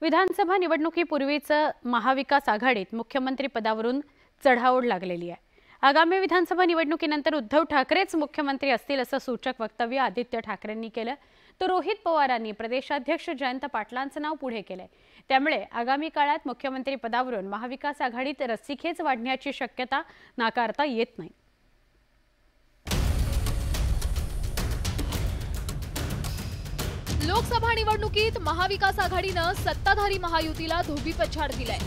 विधानसभा निवडणुकीपूर्वीच महाविकास आघाडीत मुख्यमंत्री पदावरून चढाओढ लागलेली आहे। आगामी विधानसभा निवडणुकीनंतर उद्धव ठाकरेच मुख्यमंत्री असतील असं सूचक वक्तव्य आदित्य ठाकरेंनी केलं, तर रोहित पवारांनी प्रदेशाध्यक्ष जयंत पाटलांचं नाव पुढे केलंय। त्यामुळे आगामी काळात मुख्यमंत्री पदावरून महाविकास आघाडीत रस्सीखेच वाढण्याची शक्यता नाकारता येत नाही। लोकसभा निवडणुकीत महाविकास आघाडीनं सत्ताधारी महायुतीला धोबीपछाड दिलाय।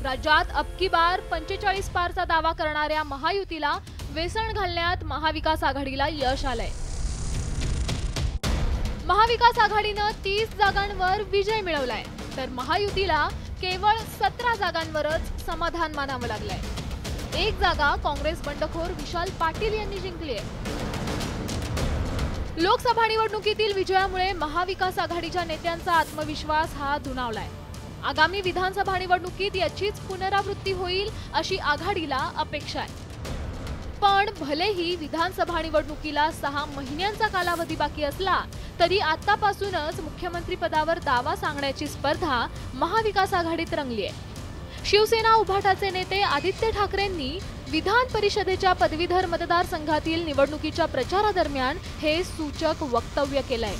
राज्यात अबकी बार 45 पारचा दावा करणाऱ्या महायुतीला वेसण घालण्यात महाविकास आघाडीला यश आलंय। महाविकास आघाडीनं 30 जागांवर विजय मिळवलाय, तर महायुतीला केवळ 17 जागांवरच समाधान मानावं लागलंय। एक जागा काँग्रेस बंडखोर विशाल पाटील यांनी जिंकली आहे। लोकसभा निवडणुकीतील विजयामुळे महाविकास आघाडीच्या नेत्यांचा आत्मविश्वास हा दुणावलाय। आगामी विधानसभा निवडणुकीत याचीच पुनरावृत्ती होईल अशी आघाडीला अपेक्षा आहे। पण भलेही विधानसभा निवडणुकीला 6 महिन्यांचा कालावधी बाकी असला तरी आतापासूनच मुख्यमंत्री पदावर दावा सांगण्याची स्पर्धा महाविकास आघाडीत रंगली आहे। शिवसेना उभाटाचे नेते आदित्य ठाकरेंनी विधान परिषदेच्या पदवीधर मतदारसंघातील निवडणुकीच्या प्रचारादरम्यान हे सूचक वक्तव्य केलंय।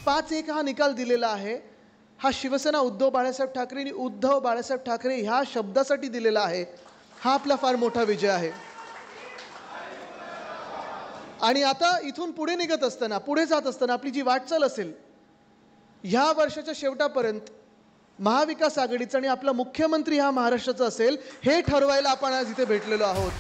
5-1 हा निकाल दिलेला आहे। हा शिवसेना उद्धव बाळासाहेब ठाकरेंनी उद्धव बाळासाहेब ठाकरे ह्या शब्दासाठी दिलेला आहे। हा आपला फार मोठा विजय आहे। आणि आता इथून पुढे निघत असताना, पुढे जात असताना आपली जी वाटचाल असेल, ह्या वर्षाच्या शेवटापर्यंत महाविकास आघाडीचा आणि आपला मुख्यमंत्री हा महाराष्ट्राचा असेल हे ठरवायला आपण आज इथे भेटलेलो आहोत।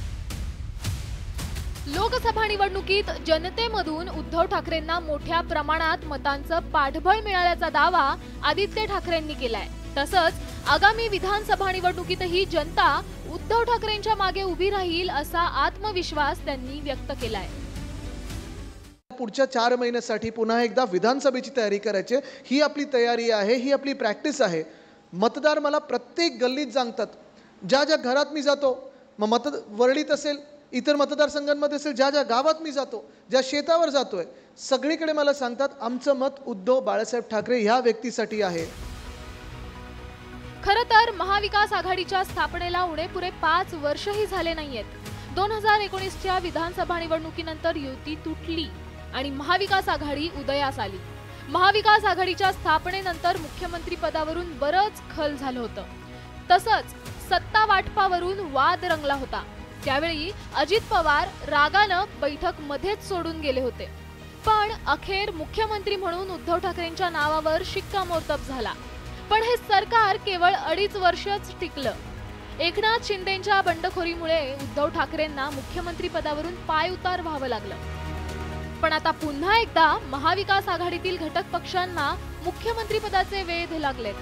लोकसभा निवडणुकीत जनतेमधून उद्धव ठाकरेंना मोठ्या प्रमाणात मतांचं पाठबळ मिळाल्याचा दावा आदित्य ठाकरेंनी केलाय। तसंच आगामी विधानसभा निवडणुकीतही जनता उद्धव ठाकरेंच्या मागे उभी राहील असा आत्मविश्वास त्यांनी व्यक्त केलाय। पुढच्या 4 महिन्यासाठी पुन्हा एकदा विधानसभेची तयारी करायची, ही आपली तयारी आहे, ही आपली प्रॅक्टिस आहे। मतदार मला प्रत्येक गल्लीत सांगतात, ज्या ज्या घरात मी जातो, मग वरळीत असेल, इतर मतदारसंघांमध्ये असेल, ज्या ज्या गावात मी जातो, ज्या शेतावर जातोय, सगळीकडे मला सांगतात आमचं मत उद्धव बाळासाहेब ठाकरे ह्या व्यक्तीसाठी आहे। खरं तर महाविकास आघाडीच्या स्थापनेला उणेपुरे 5 वर्षही झाले नाहीयेत। 2019च्या विधानसभा निवडणुकीनंतर युती तुटली आणि महाविकास आघाडी उदयास आली। महाविकास आघाडीच्या स्थापनेनंतर मुख्यमंत्री पदावरून बरंच खल झालं होतं। तसंच सत्ता वाटपावरून वाद रंगला होता। त्यावेळी अजित पवार रागानं बैठक मध्येच सोडून गेले होते, पण अखेर मुख्यमंत्री म्हणून उद्धव ठाकरेंच्या नावावर शिक्कामोर्तब झाला। पण हे सरकार केवळ 2.5 वर्षच टिकलं। एकनाथ शिंदेंच्या बंडखोरीमुळे उद्धव ठाकरेंना मुख्यमंत्री पदावरून पायउतार व्हावं लागलं। पण आता पुन्हा एकदा महाविकास आघाडीतील घटक पक्षांना मुख्यमंत्री पदाचे वेध लागलेत।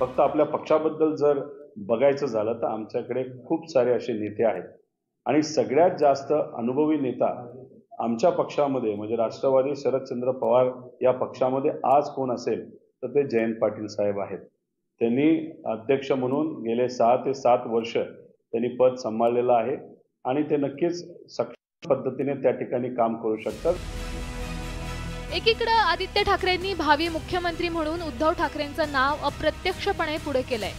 फक्त आपल्या पक्षाबद्दल जर बघायचं झालं तर आमच्याकडे खूप सारे असे नेते आहेत आणि सगळ्यात जास्त अनुभवी नेता आमच्या पक्षामध्ये म्हणजे राष्ट्रवादी शरदचंद्र पवार या पक्षामध्ये आज कोण असेल तर ते जयंत पाटील साहेब आहेत। त्यांनी अध्यक्ष म्हणून गेले 6 ते 7 वर्ष त्यांनी पद सांभाळलेलं आहे आणि ते नक्कीच सक्षम पद्धतीने त्या ठिकाणी काम करू शकतात। एकीकडे आदित्य ठाकरेंनी भावी मुख्यमंत्री म्हणून उद्धव ठाकरेंचं नाव अप्रत्यक्षपणे पुढे केलंय।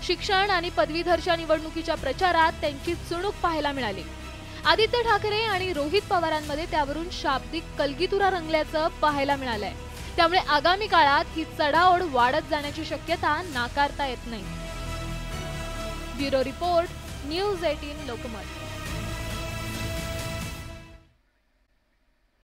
शिक्षण आणि पदवीधरच्या निवडणुकीच्या प्रचारात त्यांची चुणूक पाहायला मिळाली। आदित्य ठाकरे आणि रोहित पवारांमध्ये त्यावरून शाब्दिक कलगीतुरा रंगल्याचं पाहायला मिळालंय। त्यामुळे आगामी काळात ही चढाओढ वाढत जाण्याची शक्यता नाकारता येत नाही। Bureau report, news 18 Lokmat.